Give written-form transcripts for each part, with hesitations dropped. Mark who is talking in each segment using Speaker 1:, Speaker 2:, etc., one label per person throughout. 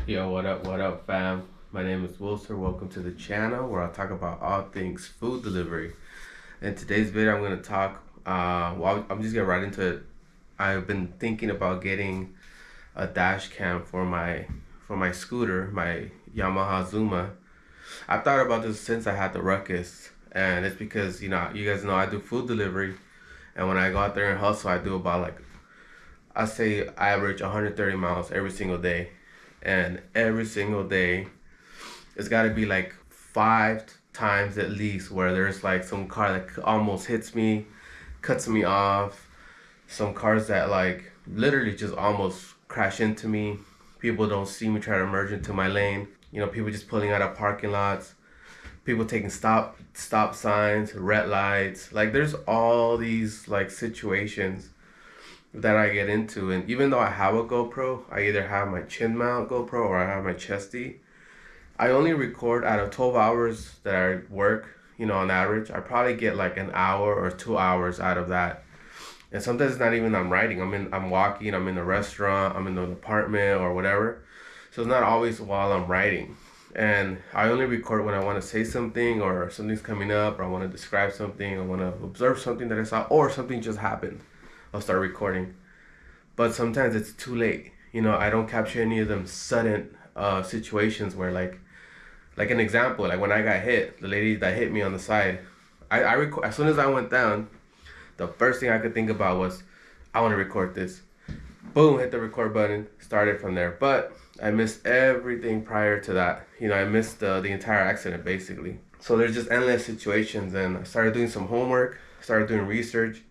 Speaker 1: Yo, what up, fam? My name is Wilson. Welcome to the channel where I'll talk about all things food delivery. In today's video, I'm going to talk, I'm just getting right into it. I've been thinking about getting a dash cam for my scooter, my Yamaha Zuma. I've thought about this since I had the Ruckus, and it's because, you guys know I do food delivery, and when I go out there and hustle, I do about like, I say I average 130 miles every single day. And every single day it's got to be like 5 times at least where there's like some car that almost hits me, cuts me off, some cars that like literally just almost crash into me, people don't see me try to merge into my lane, people just pulling out of parking lots, people taking stop signs, red lights. Like there's all these like situations that I get into. And even though I have a GoPro, I either have my chin mount GoPro or I have my chesty. I only record out of 12 hours that I work, on average. I probably get like an hour or 2 hours out of that. And sometimes it's not even I'm riding. I'm walking, I'm in a restaurant, I'm in an apartment or whatever. So it's not always while I'm riding. And I only record when I want to say something or something's coming up or I want to describe something, I want to observe something that I saw or something just happened. I'll start recording. But sometimes it's too late. I don't capture any of them sudden situations where like an example, like when I got hit, the lady that hit me on the side, I record as soon as I went down, the first thing I could think about was I want to record this. Boom, hit the record button, started from there. But I missed everything prior to that. I missed the entire accident basically. So there's just endless situations, and I started doing some homework, started doing research.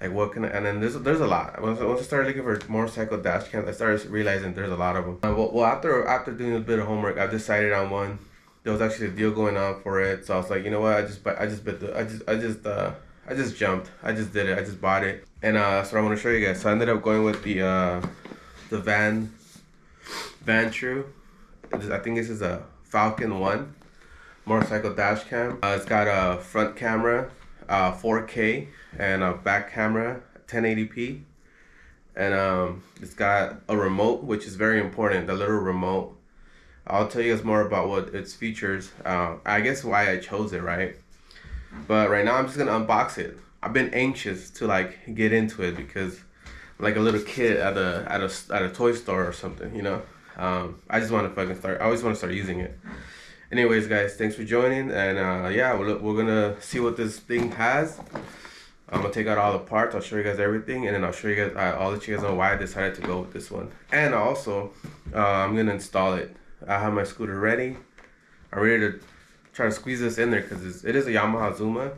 Speaker 1: Like what can I, and then there's a lot. Once I started looking for motorcycle dash cams, I started realizing there's a lot of them. Well, after doing a bit of homework, I decided on one. There was actually a deal going on for it, so I was like, you know what? I just jumped. I just did it. I just bought it, and so I want to show you guys. So I ended up going with the Vantrue. I think this is a Falcon 1 motorcycle dash cam. It's got a front camera, 4K, and a back camera, 1080p, and it's got a remote, which is very important, the little remote. I'll tell you guys more about what its features, I guess why I chose it, right? But right now I'm just gonna unbox it. I've been anxious to like get into it because I'm like a little kid at a toy store or something, I just want to fucking start. I always want to start using it. Anyways, guys, thanks for joining, and yeah, we're gonna see what this thing has. I'm gonna take out all the parts. I'll show you guys everything, and then I'll show you guys. I'll let you guys know why I decided to go with this one. And also, I'm gonna install it. I have my scooter ready. I'm ready to try to squeeze this in there because it is a Yamaha Zuma.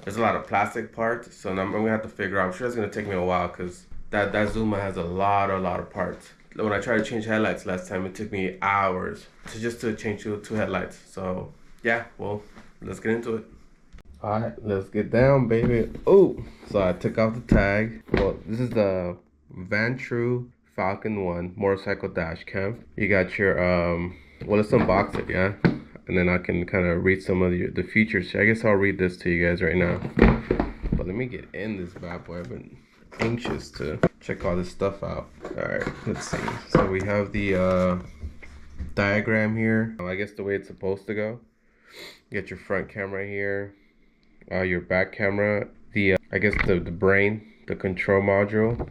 Speaker 1: There's a lot of plastic parts, so I'm gonna have to figure out. I'm sure it's gonna take me a while because that Zuma has a lot of parts. When I tried to change headlights last time, it took me hours to change two headlights. So yeah, well, let's get into it. All right, let's get down, baby. Oh, so I took off the tag. Well, this is the Vantrue Falcon 1 motorcycle dash cam. You got your well, let's unbox it, yeah, and then I can kind of read some of the features. I guess I'll read this to you guys right now. But let me get in this bad boy. I've been anxious to check all this stuff out. All right, let's see. So we have the diagram here. I guess the way it's supposed to go. You got your front camera here, your back camera, the I guess the brain, the control module,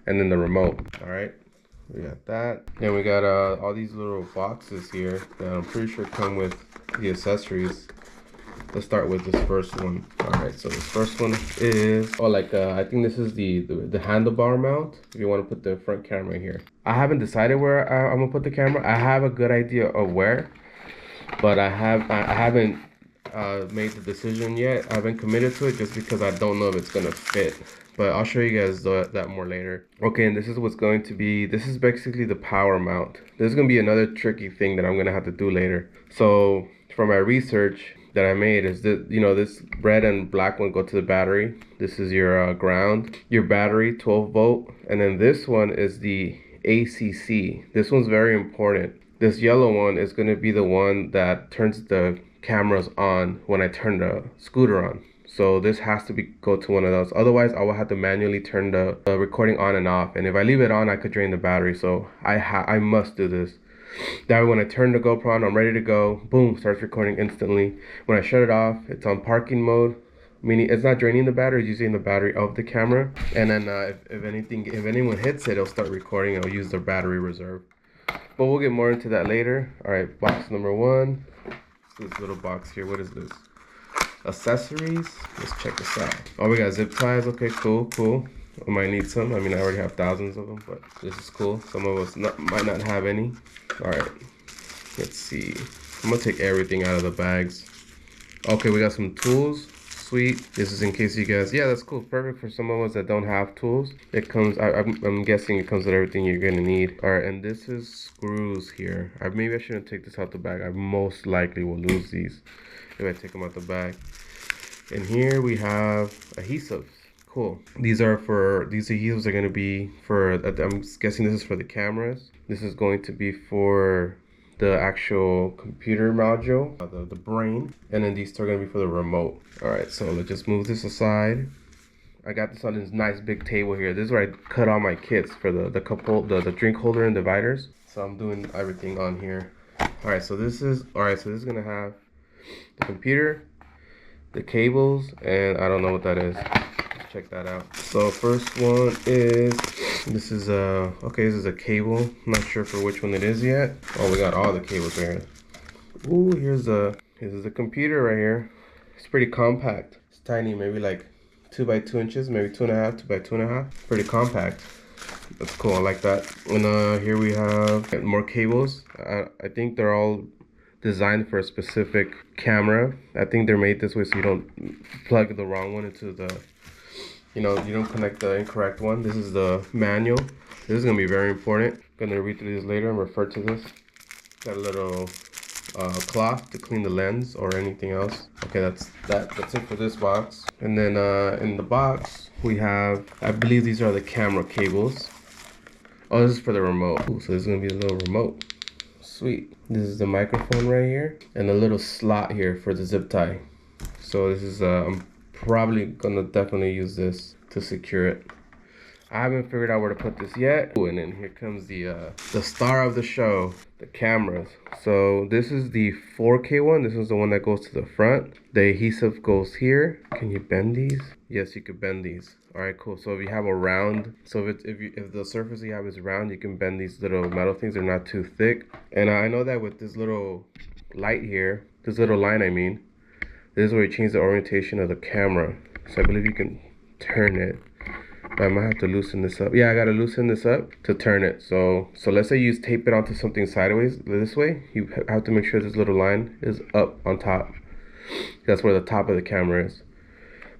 Speaker 1: and then the remote. All right, we got that. Then we got all these little boxes here that I'm pretty sure come with the accessories. Let's start with this first one. All right, so this first one is, I think this is the handlebar mount. If you want to put the front camera here. I haven't decided where I'm gonna put the camera. I have a good idea of where, but I haven't made the decision yet. I haven't committed to it just because I don't know if it's gonna fit. But I'll show you guys that more later. Okay, and this is what's going to be. This is basically the power mount. There's gonna be another tricky thing that I'm gonna have to do later. So for my research that I made is that, this red and black one go to the battery. This is your ground, your battery, 12 volt, and then this one is the ACC. This one's very important. This yellow one is going to be the one that turns the cameras on when I turn the scooter on. So this has to go to one of those. Otherwise, I will have to manually turn the recording on and off. And if I leave it on, I could drain the battery. So I must do this. That way when I turn the GoPro on, I'm ready to go. Boom, starts recording instantly. When I shut it off, it's on parking mode, meaning it's not draining the battery, it's using the battery of the camera. And then if anyone hits it, it'll start recording. It'll use the battery reserve. But we'll get more into that later. All right, box number one. This little box here. What is this? Accessories. Let's check this out. Oh, we got zip ties. Okay, cool. I might need some. I mean, I already have thousands of them, but this is cool. Some of us might not have any. All right, let's see. I'm gonna take everything out of the bags. Okay, we got some tools. Sweet. This is in case you guys, yeah, that's cool. Perfect for some of us that don't have tools. It comes, I'm guessing it comes with everything you're gonna need. All right, and this is screws here. Maybe I shouldn't take this out the bag. I most likely will lose these if I take them out the bag. And here we have adhesives. Cool. These adhesives are going to be for, I'm guessing this is for the cameras. This is going to be for the actual computer module, the brain. And then these two are going to be for the remote. All right, so let's just move this aside. I got this on this nice big table here. This is where I cut all my kits for the drink holder and dividers. So I'm doing everything on here. All right, so this is going to have the computer, the cables, and I don't know what that is. Check that out. So first one is, this is a cable. I'm not sure for which one it is yet. Oh, we got all the cables here. Ooh, here's the computer right here. It's pretty compact. It's tiny, maybe like 2 by 2 inches, maybe 2.5, 2 by 2.5. Pretty compact. That's cool, I like that. And here we have more cables. I think they're all designed for a specific camera. I think they're made this way so you don't plug the wrong one into the, you don't connect the incorrect one. This is the manual. This is gonna be very important. I'm gonna read through this later and refer to this. Got a little cloth to clean the lens or anything else. Okay, that's it for this box. And then in the box we have, I believe these are the camera cables. Oh, this is for the remote. Ooh, so this is gonna be a little remote. Sweet. This is the microphone right here and a little slot here for the zip tie. So this is I'm probably gonna definitely use this to secure it. I haven't figured out where to put this yet. Ooh, and then here comes the star of the show, the cameras. So this is the 4K one. This is the one that goes to the front. The adhesive goes here. Can you bend these? Yes, you could bend these. All right, cool. So if you have a round, so if the surface you have is round, you can bend these little metal things. They're not too thick. And I know that with this little light here, this little line, I mean, this is where you change the orientation of the camera. So I believe you can turn it. I might have to loosen this up. Yeah, I gotta loosen this up to turn it. So let's say you tape it onto something sideways this way. You have to make sure this little line is up on top. That's where the top of the camera is.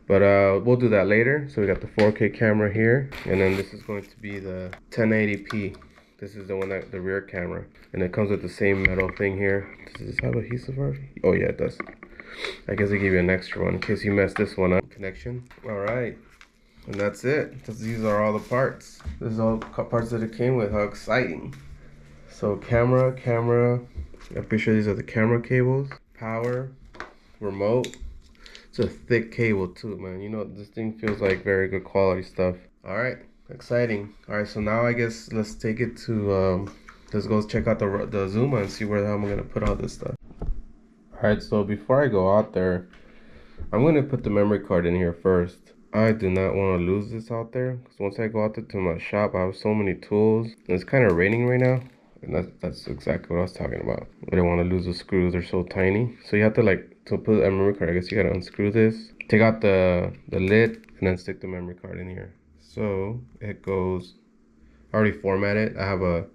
Speaker 1: But we'll do that later. So we got the 4K camera here, and then this is going to be the 1080p. This is the one the rear camera, and it comes with the same metal thing here. Does this have adhesive already? Oh yeah, it does. I guess they give you an extra one in case you mess this one up. Connection. All right. And that's it. These are all the parts. This is all parts that it came with. How exciting. So camera. I'm pretty sure these are the camera cables. Power, remote. It's a thick cable too, man. This thing feels like very good quality stuff. All right, exciting. All right, so now I guess let's take it to, let's go check out the Zuma and see where the hell I'm gonna put all this stuff. All right, so before I go out there, I'm gonna put the memory card in here first. I do not want to lose this out there, because once I go out there to my shop, I have so many tools. And it's kind of raining right now, and that's exactly what I was talking about. I don't want to lose the screws, they're so tiny. So you have to, to put a memory card, I guess you gotta unscrew this, take out the lid, and then stick the memory card in here. So it goes, I already formatted. I have a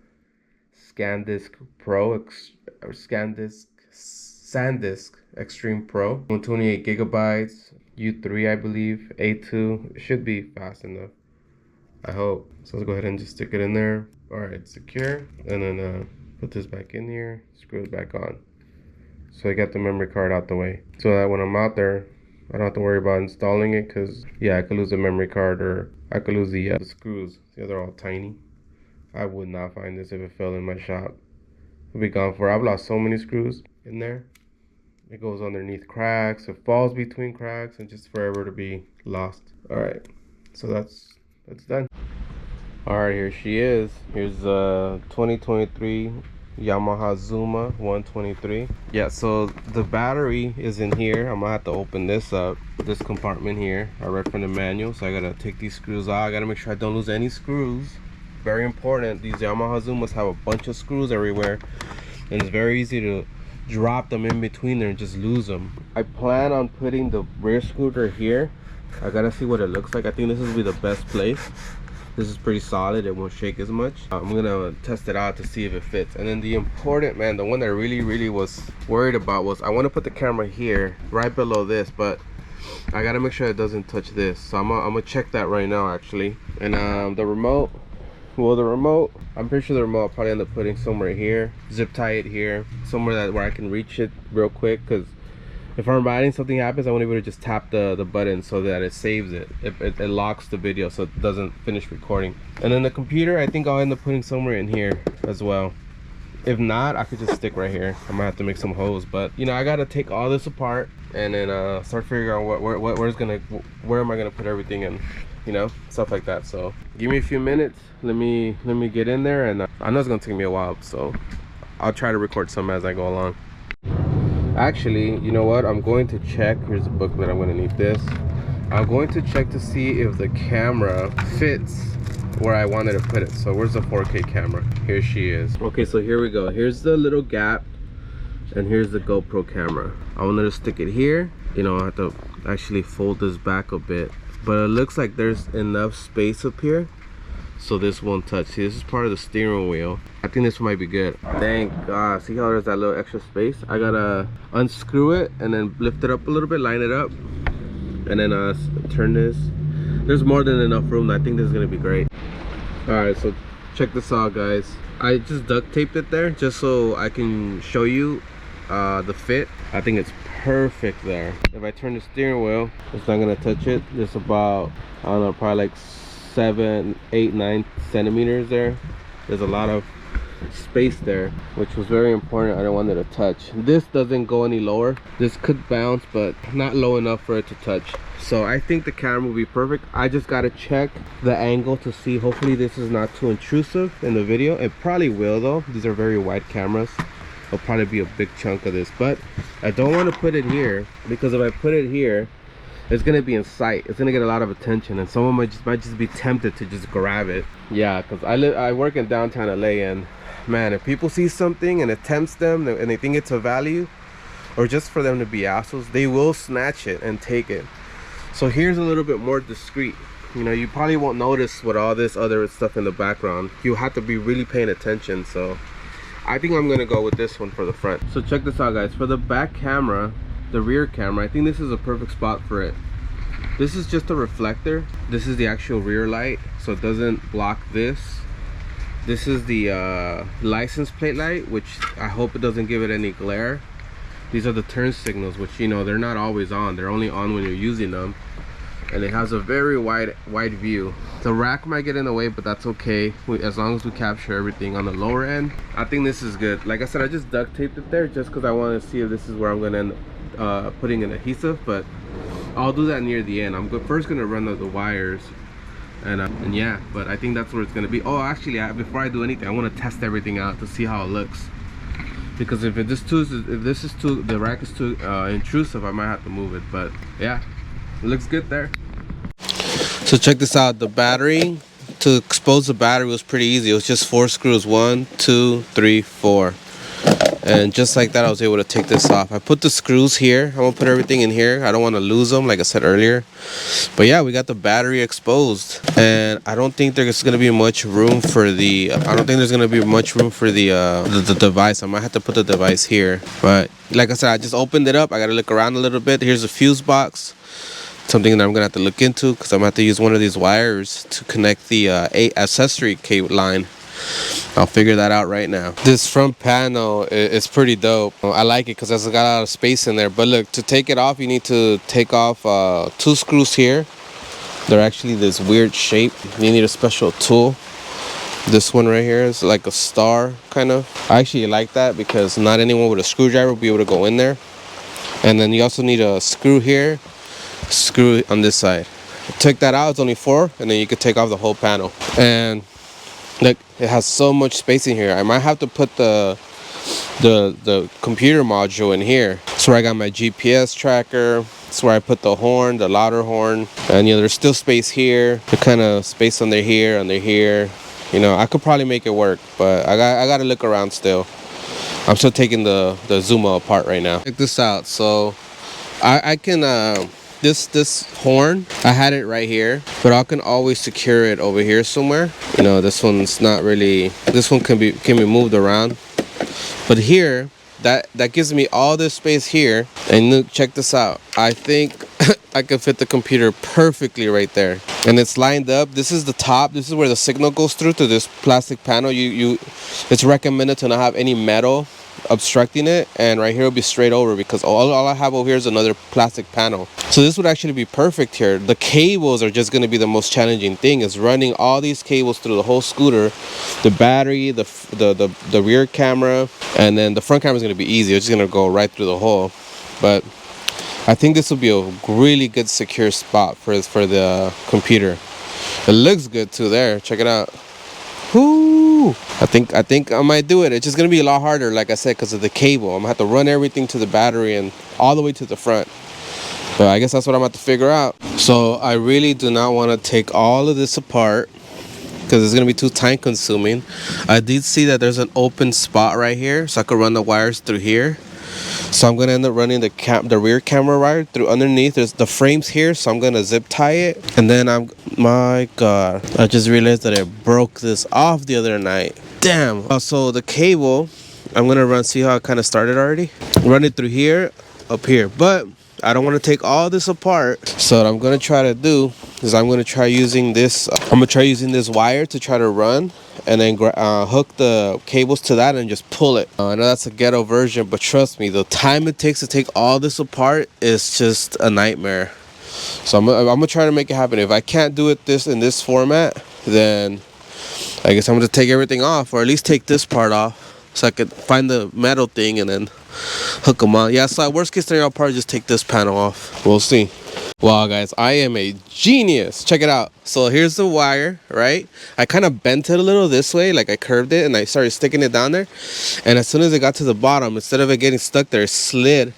Speaker 1: SanDisk Extreme Pro, 128 gigabytes. U3, I believe, A2. It should be fast enough, I hope. So let's go ahead and just stick it in there. All right, secure, and then put this back in here, screw it back on. So I got the memory card out the way, so that when I'm out there, I don't have to worry about installing it, because yeah, I could lose the memory card, or I could lose the screws. See how they're all tiny? I would not find this if it fell in my shop. It'll be gone for. I've lost so many screws in there. It goes underneath cracks, it falls between cracks, and just forever to be lost. All right, so that's done. All right, here she is. Here's 2023 Yamaha Zuma 123. Yeah, so the battery is in here. I'm gonna have to open this up, this compartment here. I read from the manual, so I gotta take these screws out. I gotta make sure I don't lose any screws. Very important. These Yamaha Zumas have a bunch of screws everywhere, and it's very easy to drop them in between there and just lose them. I plan on putting the rear scooter here. I gotta see what it looks like. I think this will be the best place. This is pretty solid, it won't shake as much. I'm gonna test it out to see if it fits. And then the important, man, the one that I really was worried about was I want to put the camera here right below this, but I gotta make sure it doesn't touch this. So I'm gonna check that right now actually. And the remote, well, the remote, I'm pretty sure the remote I'll probably end up putting somewhere here, zip tie it here, somewhere where I can reach it real quick, because if I'm riding, something happens, I want to be able to just tap the button so that it saves it. It locks the video so it doesn't finish recording. And then the computer, I think I'll end up putting somewhere in here as well. If not, I could just stick right here. I might have to make some holes, but you know, I gotta take all this apart and then start figuring out where am I gonna put everything in, you know, stuff like that. So give me a few minutes. Let me get in there, and I know it's gonna take me a while, so I'll try to record some as I go along. Actually, you know what, I'm going to check. Here's a booklet. I'm going to need this. I'm going to check to see if the camera fits where I wanted to put it. So where's the 4K camera? Here she is. Okay, so here we go. Here's the little gap, and here's the GoPro camera. I wanted to stick it here. You know, I have to actually fold this back a bit, but it looks like there's enough space up here so this won't touch. See, this is part of the steering wheel. I think this might be good. Thank God. See how there's that little extra space? I gotta unscrew it and then lift it up a little bit, line it up, and then turn this. There's more than enough room. I think this is gonna be great. All right, so check this out, guys. I just duct taped it there just so I can show you the fit. I think it's perfect there. If I turn the steering wheel, it's not gonna touch it. There's about, I don't know, probably like 7, 8, 9 centimeters there. There's a lot of space there, which was very important. I don't want it to touch. This doesn't go any lower. This could bounce, but not low enough for it to touch. So I think the camera will be perfect. I just gotta check the angle to see. Hopefully this is not too intrusive in the video. It probably will though. These are very wide cameras. It'll probably be a big chunk of this, but I don't want to put it here, because if I put it here, it's gonna be in sight. It's gonna get a lot of attention, and someone might just be tempted to just grab it. Yeah, because I work in downtown LA, and man, if people see something and it tempts them and they think it's a value, or just for them to be assholes, they will snatch it and take it. So here's a little bit more discreet. You know, you probably won't notice with all this other stuff in the background. You have to be really paying attention. So I think I'm gonna go with this one for the front. So check this out, guys. For the back camera, the rear camera, I think this is a perfect spot for it. This is just a reflector. This is the actual rear light, so it doesn't block this. This is the license plate light, which I hope it doesn't give it any glare. These are the turn signals, which, you know, they're not always on. They're only on when you're using them. And it has a very wide view. The rack might get in the way, but that's okay, as long as we capture everything on the lower end. I think this is good. Like I said, I just duct taped it there just because I want to see if this is where I'm gonna end up putting an adhesive, but I'll do that near the end. I'm first gonna run the wires, and yeah, but I think that's where it's gonna be. Oh, actually, before I do anything, I want to test everything out to see how it looks, because if the rack is too intrusive, I might have to move it. But yeah, it looks good there. So check this out. The battery, to expose the battery was pretty easy. It was just 4 screws, 1, 2, 3, 4. And just like that, I was able to take this off. I put the screws here. I'm gonna put everything in here. I don't want to lose them, like I said earlier. But yeah, we got the battery exposed, and I don't think there's gonna be much room for the. The device. I might have to put the device here. But like I said, I just opened it up. I gotta look around a little bit. Here's a fuse box. Something that I'm gonna have to look into, because I'm gonna have to use one of these wires to connect the accessory cable line. I'll figure that out right now. This front panel is pretty dope. I like it because it's got a lot of space in there. But look, to take it off, you need to take off 2 screws here. They're actually this weird shape. You need a special tool. This one right here is like a star, kind of. I actually like that because not anyone with a screwdriver will be able to go in there. And then you also need a screw here, screw on this side. Take that out, it's only 4, and then you could take off the whole panel. And look, it has so much space in here. I might have to put the the computer module in here. That's where I got my GPS tracker. That's where I put the horn, the louder horn. And there's still space here. The kind of space under here, I could probably make it work, but I got to look around still. I'm still taking the Zuma apart right now. Check this out. So I can this horn, I had it right here, but I can always secure it over here somewhere. This one's not really, this one can be moved around, but here that gives me all this space here. And look, check this out. I think I can fit the computer perfectly right there, and it's lined up. This is the top. This is where the signal goes through to this plastic panel. It's recommended to not have any metal obstructing it, and right here will be straight over, because all I have over here is another plastic panel. So this would actually be perfect here. The cables are just going to be the most challenging thing, is running all these cables through the whole scooter, the battery, the rear camera, and then the front camera is going to be easy. It's just going to go right through the hole. But I think this will be a really good secure spot for the computer. It looks good too there. Check it out. Whoo! I think I might do it. It's just gonna be a lot harder, like I said, because of the cable. I'm gonna have to run everything to the battery and all the way to the front. But I guess that's what I'm about to figure out. So I really do not want to take all of this apart, because it's gonna be too time consuming. I did see that there's an open spot right here, so I could run the wires through here. So I'm gonna end up running the rear camera wire through underneath. There's the frames here, so I'm gonna zip tie it. And then my God, I just realized that I broke this off the other night. Damn. So the cable, I'm gonna see how I kind of started already. Run it through here, up here. But I don't want to take all this apart. So what I'm gonna try to do is I'm gonna try using this. This wire to try to run, and then hook the cables to that and just pull it. I know that's a ghetto version, but trust me, the time it takes to take all this apart is just a nightmare. So I'm gonna try to make it happen. If I can't do it in this format, then I guess I'm gonna take everything off, or at least take this part off, so I could find the metal thing and then hook them on. Yeah, so worst case scenario, I'll probably just take this panel off. We'll see. Wow, guys, I am a genius. Check it out. So here's the wire, right? I kind of bent it a little this way, like I curved it, and I started sticking it down there. And as soon as it got to the bottom, instead of it getting stuck there, it slid.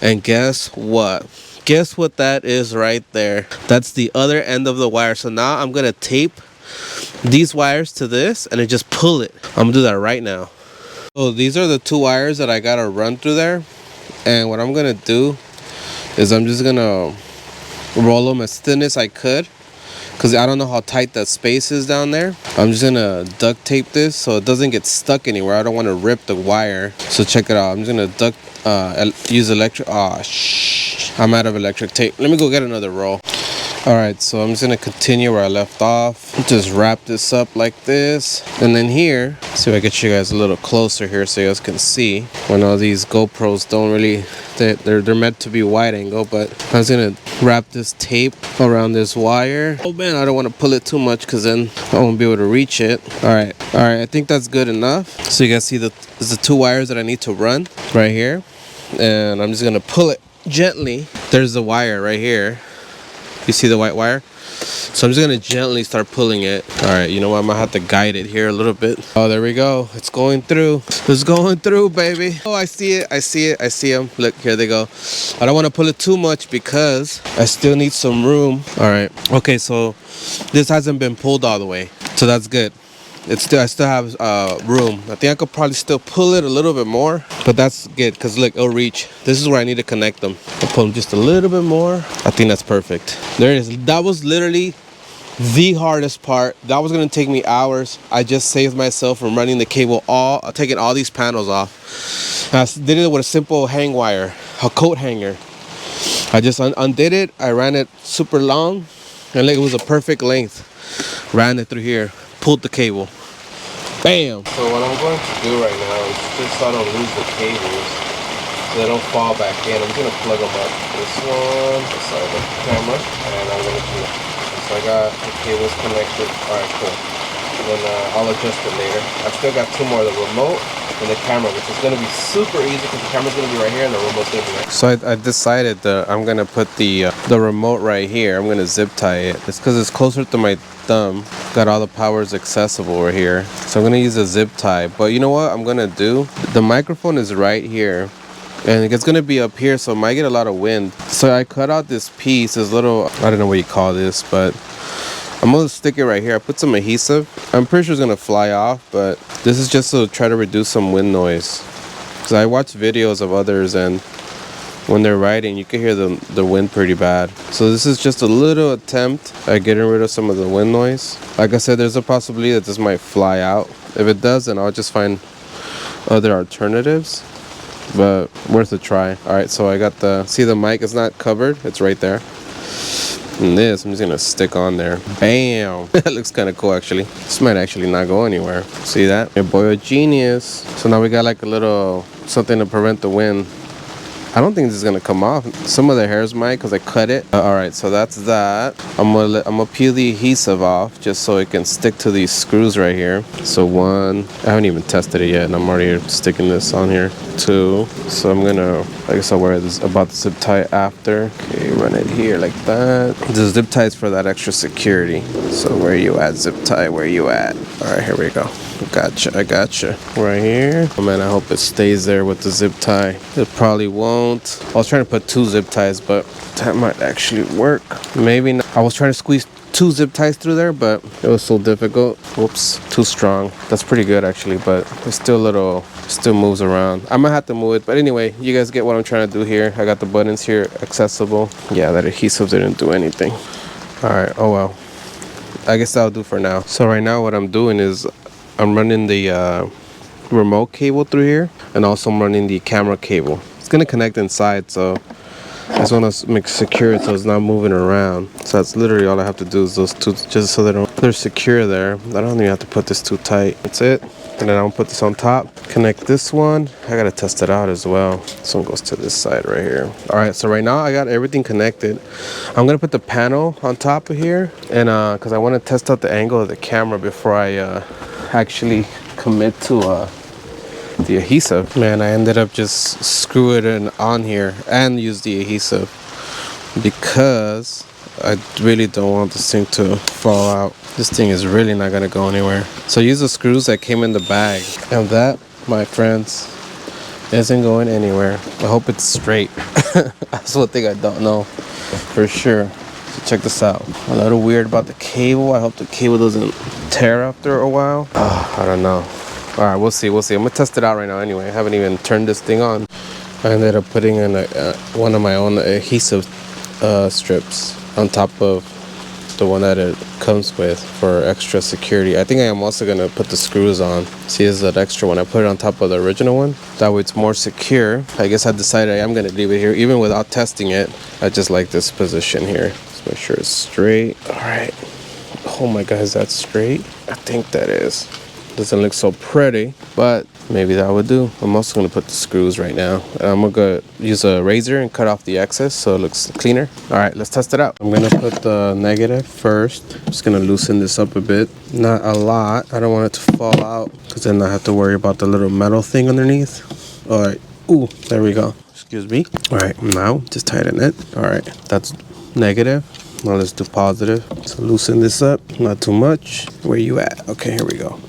Speaker 1: And guess what? Guess what that is right there? That's the other end of the wire. So now I'm gonna tape these wires to this and then just pull it. I'm gonna do that right now. So these are the two wires that I gotta run through there. And what I'm gonna do is I'm just gonna roll them as thin as I could, because I don't know how tight that space is down there. I'm just gonna duct tape this so it doesn't get stuck anywhere. I don't want to rip the wire. So check it out. I'm just gonna use electric. I'm out of electric tape. Let me go get another roll. Alright, so I'm just gonna continue where I left off. Just wrap this up like this, and then here, see if I get you guys a little closer here so you guys can see. When all these GoPros don't really, they're meant to be wide angle, but I'm just gonna wrap this tape around this wire. Oh man, I don't want to pull it too much, because then I won't be able to reach it. Alright, I think that's good enough. So you guys see there's the two wires that I need to run right here, and I'm just gonna pull it gently. There's the wire right here. You see the white wire? So I'm just gonna gently start pulling it. All right, you know what? I'm gonna have to guide it here a little bit. Oh, there we go. It's going through. It's going through, baby. Oh, I see it. I see it. I see them. Look, here they go. I don't want to pull it too much because I still need some room. All right. Okay, so this hasn't been pulled all the way, so that's good. I still have room. I think I could probably still pull it a little bit more, but that's good, because look, it'll reach. This is where I need to connect them. I'll pull them just a little bit more. I think that's perfect. There it is. That was literally the hardest part. That was gonna take me hours. I just saved myself from running the cable taking all these panels off. I did it with a simple hang wire, a coat hanger. I just undid it. I ran it super long, and like, it was a perfect length. Ran it through here, pulled the cable. Bam! So what I'm going to do right now is just so I don't lose the cables, so they don't fall back in. I'm going to plug them up. This one, beside the camera, and I'm going to do it. So I got the cables connected. Alright, cool. And then I'll adjust it later. I still got two more. The remote and the camera, which is going to be super easy because the camera's going to be right here and the remote's going to be right here. So I decided that I'm going to put the remote right here. I'm going to zip tie it. It's because it's closer to my thumb. Got all the powers accessible right here. So I'm going to use a zip tie. But you know what I'm going to do? The microphone is right here. And it's gonna be up here, so it might get a lot of wind. So I cut out this piece, this little, I don't know what you call this, but I'm gonna stick it right here. I put some adhesive. I'm pretty sure it's gonna fly off, but this is just to try to reduce some wind noise. Cause I watch videos of others, and when they're riding, you can hear the wind pretty bad. So this is just a little attempt at getting rid of some of the wind noise. Like I said, there's a possibility that this might fly out. If it does, then I'll just find other alternatives. But worth a try. Alright, so I got see the mic is not covered, it's right there. And this I'm just gonna stick on there. Bam! That looks kind of cool actually. This might actually not go anywhere. See that? Your boy a genius. So now we got like a little something to prevent the wind. I don't think this is gonna come off. Some of the hairs might because I cut it. Alright, so that's that. I'm gonna peel the adhesive off just so it can stick to these screws right here. So one, I haven't even tested it yet and I'm already sticking this on here. Two, so I'm gonna, I guess I'll wear this about the zip tie after. Okay, run it here like that. The zip tie is for that extra security. So where you at, zip tie, where you at? Alright, here we go. Gotcha, I gotcha. Right here. Oh man, I hope it stays there with the zip tie. It probably won't. I was trying to put 2 zip ties, but that might actually work. Maybe not. I was trying to squeeze 2 zip ties through there, but it was so difficult. Whoops, too strong. That's pretty good actually, but it's still a little, still moves around. I might have to move it, but anyway, you guys get what I'm trying to do here. I got the buttons here accessible. Yeah, that adhesive didn't do anything. All right, oh well. I guess that'll do for now. So right now what I'm doing is I'm running the remote cable through here, and also I'm running the camera cable. It's gonna connect inside, so I just want to make secure it so it's not moving around. So that's literally all I have to do is those 2, just so they're secure there. I don't even have to put this too tight. That's it. And then I'm gonna put this on top. Connect this one. I gotta test it out as well. This one goes to this side right here. All right, so right now I got everything connected. I'm gonna put the panel on top of here, and because I want to test out the angle of the camera before I actually commit to the adhesive. Man, I ended up just screwing it on here and use the adhesive because I really don't want this thing to fall out. This thing is really not gonna go anywhere. So use the screws that came in the bag, and that, my friends, isn't going anywhere. I hope it's straight. That's one thing I don't know for sure. So check this out. A little weird about the cable. I hope the cable doesn't tear after a while. I don't know. All right, we'll see. I'm gonna test it out right now anyway. I haven't even turned this thing on. I ended up putting in one of my own adhesive strips on top of the one that it comes with for extra security. I think I am also gonna put the screws on. See, this is that extra one. I put it on top of the original one. That way it's more secure. I guess I decided I am gonna leave it here even without testing it. I just like this position here. Let's make sure it's straight. All right. Oh my God, is that straight? I think that is. Doesn't look so pretty, but maybe that would do. I'm also gonna put the screws right now. I'm gonna go use a razor and cut off the excess so it looks cleaner. All right, let's test it out. I'm gonna put the negative first. I'm just gonna loosen this up a bit. Not a lot. I don't want it to fall out because then I have to worry about the little metal thing underneath. All right, ooh, there we go. Excuse me. All right, now just tighten it. All right, that's negative. Now let's do positive. So loosen this up, not too much. Where you at? Okay, here we go.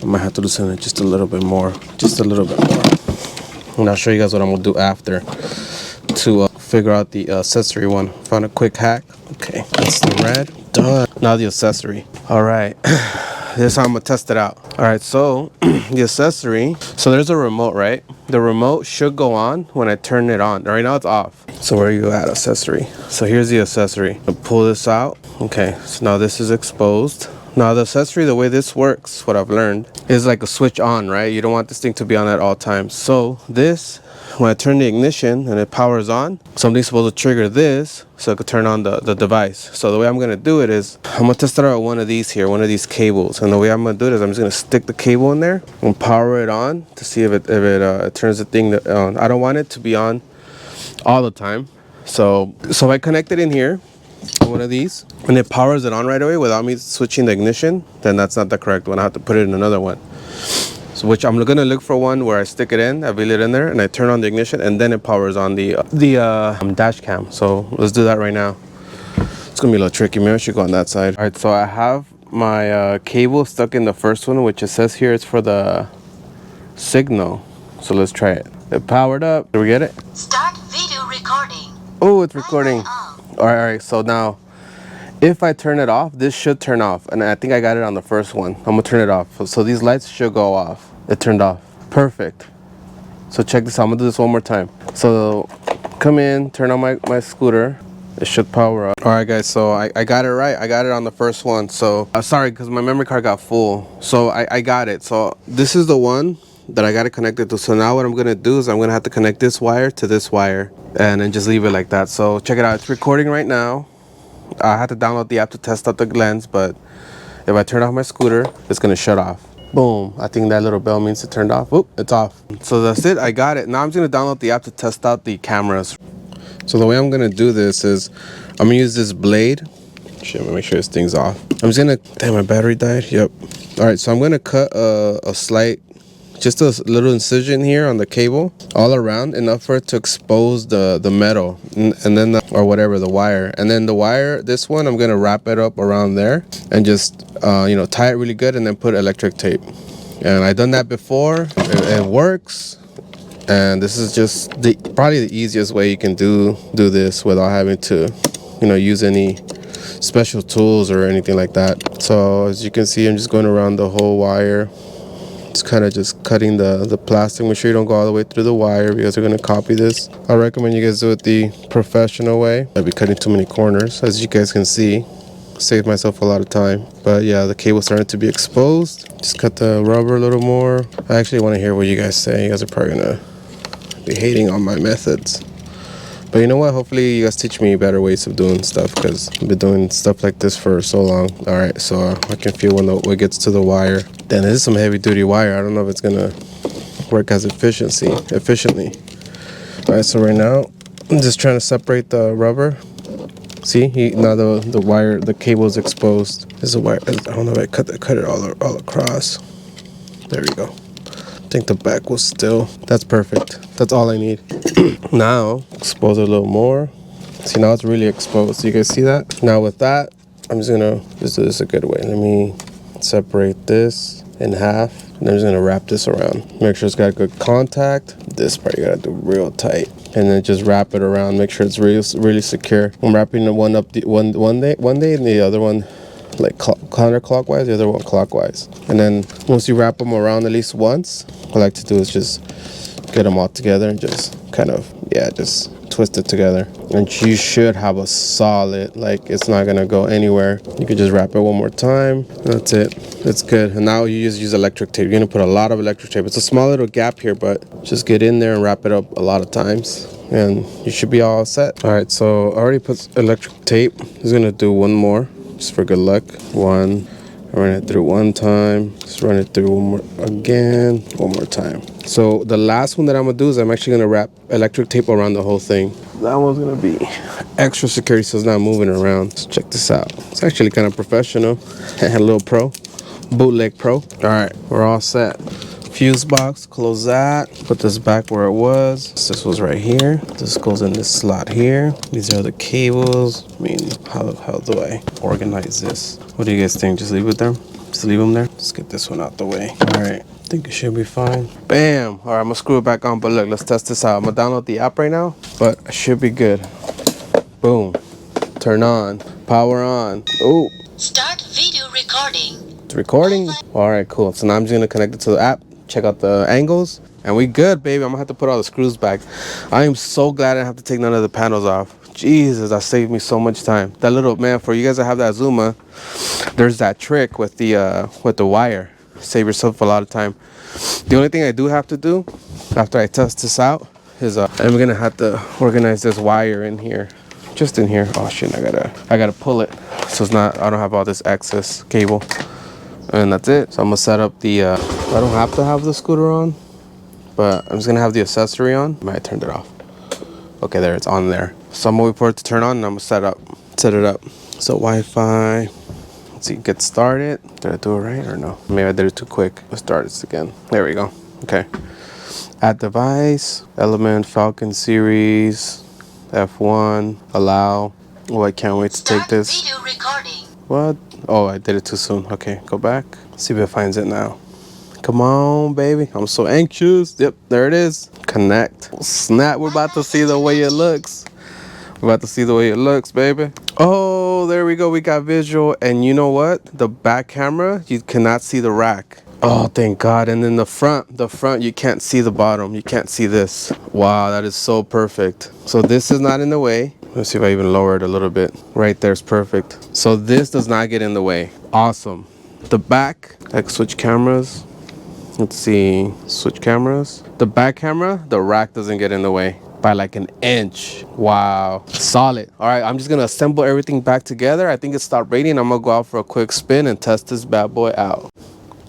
Speaker 1: I might have to loosen it just a little bit more. Just a little bit more. And I'll show you guys what I'm gonna do after to figure out the accessory one. Found a quick hack. Okay, that's the red. Done. Now the accessory. All right. This is how I'm gonna test it out. All right, so the accessory. So there's a remote, right? The remote should go on when I turn it on. Right now it's off. So where are you at, accessory? So here's the accessory. I'll pull this out. Okay, so now this is exposed. Now the accessory, the way this works, what I've learned, is like a switch on, right? You don't want this thing to be on at all times. So this, when I turn the ignition and it powers on, something's supposed to trigger this so it could turn on the device. So the way I'm gonna do it is, I'm gonna test it out with one of these here, one of these cables. And the way I'm gonna do it is I'm just gonna stick the cable in there and power it on to see if it turns the thing on. I don't want it to be on all the time. So I connect it in here, one of these, and it powers it on right away without me switching the ignition, then that's not the correct one. I have to put it in another one. So So which I'm gonna look for one where I stick it in, I wheel it in there, and I turn on the ignition, and then it powers on the dash cam. So let's do that right now. It's gonna be a little tricky. Maybe I should go on that side. All right, so I have my cable stuck in the first one, which it says here it's for the signal. So let's try it. It powered up. Did we get it?
Speaker 2: Start video recording.
Speaker 1: Oh, it's recording. All right. So now, if I turn it off, this should turn off. And I think I got it on the first one. I'm gonna turn it off. So these lights should go off. It turned off. Perfect. So check this out. I'm gonna do this one more time. So come in, turn on my scooter. It should power up. All right, guys. So I got it right. I got it on the first one. So sorry, because my memory card got full. So I got it. So this is the one that I got it connected to. So now what I'm gonna do is I'm gonna have to connect this wire to this wire and then just leave it like that. So check it out. It's recording right now. I had to download the app to test out the lens, but if I turn off my scooter, it's gonna shut off. Boom. I think that little bell means it turned off. Oop, it's off. So that's it. I got it. Now I'm just gonna download the app to test out the cameras. So the way I'm gonna do this is I'm gonna use this blade. Shit, I'm gonna make sure this thing's off. I'm just gonna, damn, my battery died. Yep. All right, so I'm gonna cut a slight, just a little incision here on the cable all around, enough for it to expose the metal and then or whatever, the wire. And then the wire, this one, I'm gonna wrap it up around there and just you know, tie it really good and then put electric tape. And I've done that before. It works. And this is just probably the easiest way you can do this without having to, you know, use any special tools or anything like that. So as you can see, I'm just going around the whole wire. It's kind of just cutting the plastic. Make sure you don't go all the way through the wire because they're going to copy this. I recommend you guys do it the professional way. I'd be cutting too many corners. As you guys can see, saved myself a lot of time. But yeah, the cable's starting to be exposed. Just cut the rubber a little more. I actually want to hear what you guys say. You guys are probably going to be hating on my methods. But you know what? Hopefully you guys teach me better ways of doing stuff because I've been doing stuff like this for so long. All right, so I can feel when it gets to the wire. Then this is some heavy duty wire. I don't know if it's gonna work as efficiently. All right, so right now I'm just trying to separate the rubber. See, now the wire, the cable is exposed. There's a wire. I don't know if I cut it all across. There we go. I think the back was still. That's perfect. That's all I need. Now expose it a little more. See, now it's really exposed. You guys see that? Now with that, I'm just gonna just do this a good way. Let me separate this in half. And I'm just gonna wrap this around. Make sure it's got good contact. This part you gotta do real tight. And then just wrap it around. Make sure it's really secure. I'm wrapping the one up one day, and the other one like counterclockwise, the other one clockwise. And then once you wrap them around at least once, what I like to do is just get them all together and just kind of, yeah, just twist it together. And you should have a solid, like it's not gonna go anywhere. You can just wrap it one more time. That's it. It's good. And now you just use electric tape. You're gonna put a lot of electric tape. It's a small little gap here, but just get in there and wrap it up a lot of times and you should be all set. All right, so I already put electric tape. I'm just gonna do one more just for good luck. One, run it through one time, just run it through one more time. So the last one that I'm gonna do is I'm actually gonna wrap electric tape around the whole thing. That one's gonna be extra security so it's not moving around. So check this out. It's actually kind of professional. A little pro, bootleg pro. All right, we're all set. Fuse box, close that. Put this back where it was. This was right here. This goes in this slot here. These are the cables. I mean, how do I organize this? What do you guys think? Just leave it there? Just leave them there? Let's get this one out the way. All right, I think it should be fine. Bam! All right, I'm gonna screw it back on, but look, let's test this out. I'm gonna download the app right now, but it should be good. Boom. Turn on. Power on. Oh.
Speaker 2: Start video recording.
Speaker 1: It's recording. All right, cool. So now I'm just gonna connect it to the app. Check out the angles and we good, baby. I'm gonna have to put all the screws back. I am so glad I didn't have to take none of the panels off. Jesus, that saved me so much time. That little, man, for you guys that have that Zuma, there's that trick with the wire. Save yourself a lot of time. The only thing I do have to do after I test this out is I'm gonna have to organize this wire in here, just in here. Oh shit, I gotta pull it so it's not, I don't have all this excess cable. And that's it. So I'm gonna set up the I don't have to have the scooter on, but I'm just gonna have the accessory on. I might have turned it off. Okay, there, it's on there. So I'm gonna wait for it to turn on and I'm gonna set it up. So Wi-Fi, Let's see, get started. Did I do it right or no? Maybe I did it too quick. Let's start this again. There we go. Okay. Add device, element, Falcon series, F1, allow. Oh, I can't wait to take this.
Speaker 2: Video recording.
Speaker 1: What? Oh, I did it too soon. Okay, go back. See if it finds it now. Come on, baby. I'm so anxious. Yep, there it is. Connect. Snap, we're about to see the way it looks. We're about to see the way it looks, baby. Oh, there we go. We got visual. And you know what? The back camera, you cannot see the rack. Oh, thank God. And then the front, you can't see the bottom. You can't see this. Wow, that is so perfect. So this is not in the way. Let's see if I even lower it a little bit. Right there's perfect. So this does not get in the way. Awesome. The back, like switch cameras. Let's see, switch cameras. The back camera, the rack doesn't get in the way by like an inch. Wow, solid. All right, I'm just gonna assemble everything back together. I think it stopped raining. I'm gonna go out for a quick spin and test this bad boy out.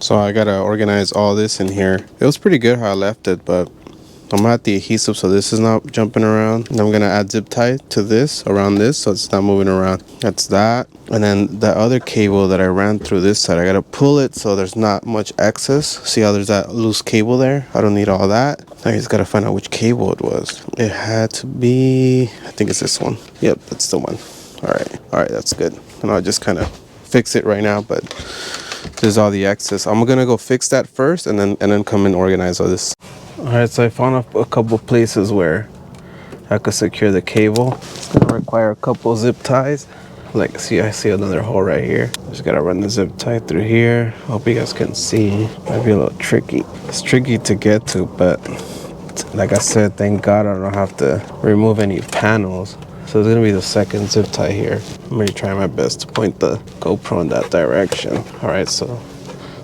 Speaker 1: So I gotta organize all this in here. It was pretty good how I left it, but I'm gonna add the adhesive so this is not jumping around. And I'm gonna add zip tie to this, around this, so it's not moving around. That's that. And then the other cable that I ran through this side, I gotta pull it so there's not much excess. See how there's that loose cable there? I don't need all that. I just gotta find out which cable it was. It had to be, I think it's this one. Yep, that's the one. All right, that's good. And I'll just kind of fix it right now, but there's all the excess. I'm gonna go fix that first and then come and organize all this. All right, so I found a couple places where I could secure the cable. It's gonna require a couple zip ties. Like, see, I see another hole right here. Just gotta run the zip tie through here. Hope you guys can see. Might be a little tricky. It's tricky to get to, but like I said, thank God I don't have to remove any panels. So it's gonna be the second zip tie here. I'm gonna try my best to point the GoPro in that direction. All right, so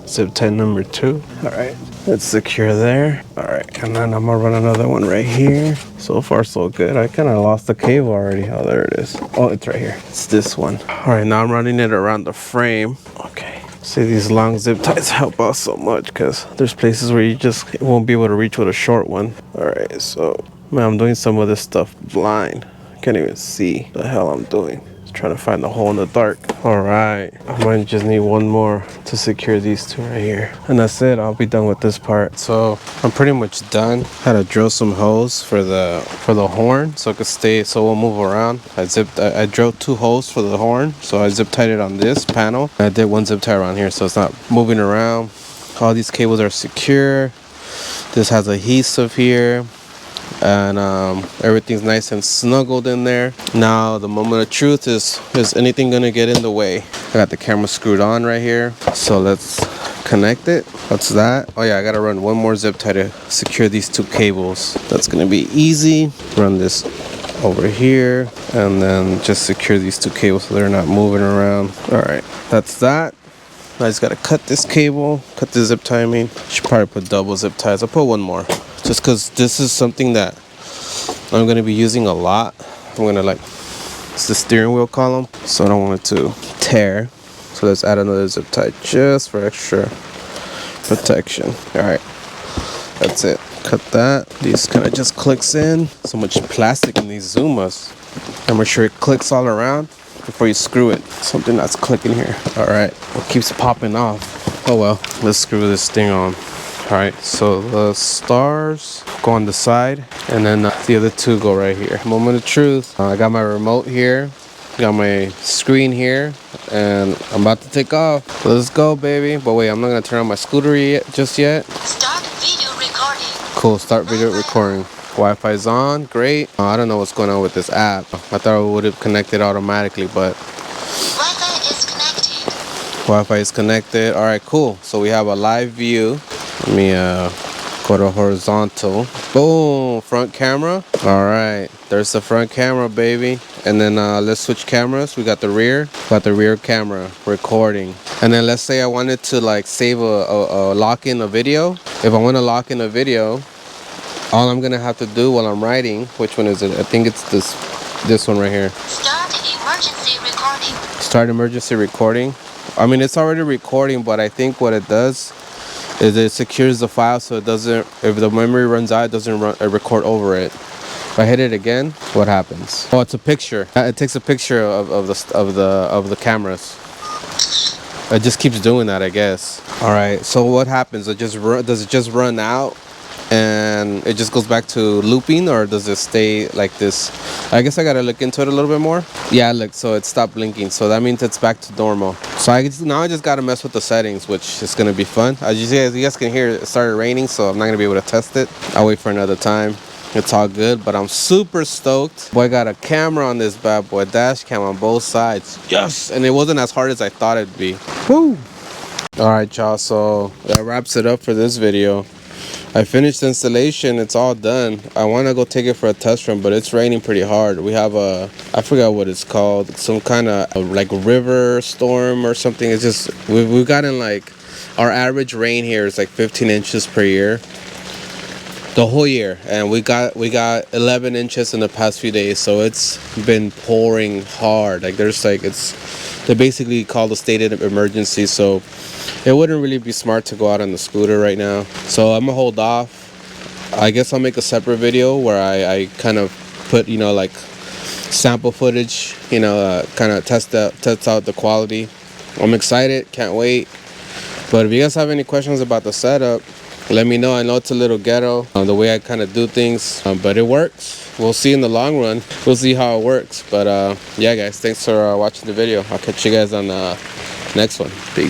Speaker 1: zip tie number 2. All right, let's secure there. All right, and then I'm gonna run another one right here. So far, so good. I kind of lost the cable already. Oh, there it is. Oh, it's right here. It's this one. All right, now I'm running it around the frame. Okay. See, these long zip ties help out so much because there's places where you just won't be able to reach with a short one. All right, so man, I'm doing some of this stuff blind. Can't even see the hell I'm doing. Just trying to find the hole in the dark. All right, I might just need one more to secure these two right here, and that's it. I'll be done with this part. So I'm pretty much done. Had to drill some holes for the horn so it could stay, so it won't move around. I drilled 2 holes for the horn, so I zip tied it on this panel. I did 1 zip tie around here so it's not moving around. All these cables are secure. This has adhesive here. And everything's nice and snuggled in there. Now the moment of truth is anything gonna get in the way? I got the camera screwed on right here, so let's connect it. What's that? Oh yeah, I gotta run 1 more zip tie to secure these 2 cables. That's gonna be easy. Run this over here and then just secure these 2 cables so they're not moving around. All right, that's that. I just gotta cut this cable, cut the zip tie. I mean, should probably put double zip ties. I'll put 1 more. Just because this is something that I'm going to be using a lot. I'm going to it's the steering wheel column, so I don't want it to tear. So let's add another zip tie just for extra protection. All right, that's it. Cut that. These kind of just clicks in. So much plastic in these Zumas. And make sure it clicks all around before you screw it. Something that's clicking here. All right, what keeps popping off? Oh well, let's screw this thing on. All right, so the stars go on the side, and then the other 2 go right here. Moment of truth. I got my remote here, got my screen here, and I'm about to take off. Let's go, baby. But wait, I'm not gonna turn on my scooter just yet.
Speaker 2: Start video recording.
Speaker 1: Cool, start video recording. Wi-Fi is on, great. I don't know what's going on with this app. I thought it would have connected automatically, but
Speaker 2: Wi-Fi is connected.
Speaker 1: Wi-Fi is connected. All right, cool. So we have a live view. Let me go to horizontal. Boom, front camera. All right, there's the front camera, baby. And then let's switch cameras. We got the rear camera recording. And then let's say I wanted to save a lock in a video. If I want to lock in a video, all I'm gonna have to do while I'm writing, which one is it? I think it's this one right here.
Speaker 2: Start emergency recording.
Speaker 1: Start emergency recording. I mean, it's already recording, but I think what it does is it secures the file so it doesn't, if the memory runs out, it doesn't record over it. If I hit it again, what happens? Oh, it's a picture. It takes a picture of the cameras. It just keeps doing that, I guess. All right, so what happens? Does it just run out and it just goes back to looping, or does it stay like this? I guess I gotta look into it a little bit more. Yeah, look, so it stopped blinking, so that means it's back to normal. So now I just gotta mess with the settings, which is gonna be fun. As you guys can hear, it started raining, so I'm not gonna be able to test it. I'll wait for another time. It's all good, but I'm super stoked. Boy, I got a camera on this bad boy, dash cam on both sides. Yes, and it wasn't as hard as I thought it'd be. Woo! All right, y'all, so that wraps it up for this video. I finished the installation. It's all done. I want to go take it for a test run, but it's raining pretty hard. We have I forgot what it's called, some kind of like river storm or something. It's just we've gotten like, our average rain here is like 15 inches per year, the whole year, and we got 11 inches in the past few days. So it's been pouring hard. Like they basically called a state of emergency. So it wouldn't really be smart to go out on the scooter right now. So I'm gonna hold off. I guess I'll make a separate video where I kind of put, like sample footage, kind of test out the quality. I'm excited, can't wait. But if you guys have any questions about the setup, let me know. I know it's a little ghetto, the way I kind of do things, but it works. We'll see in the long run. We'll see how it works. But yeah, guys, thanks for watching the video. I'll catch you guys on the next one. Peace.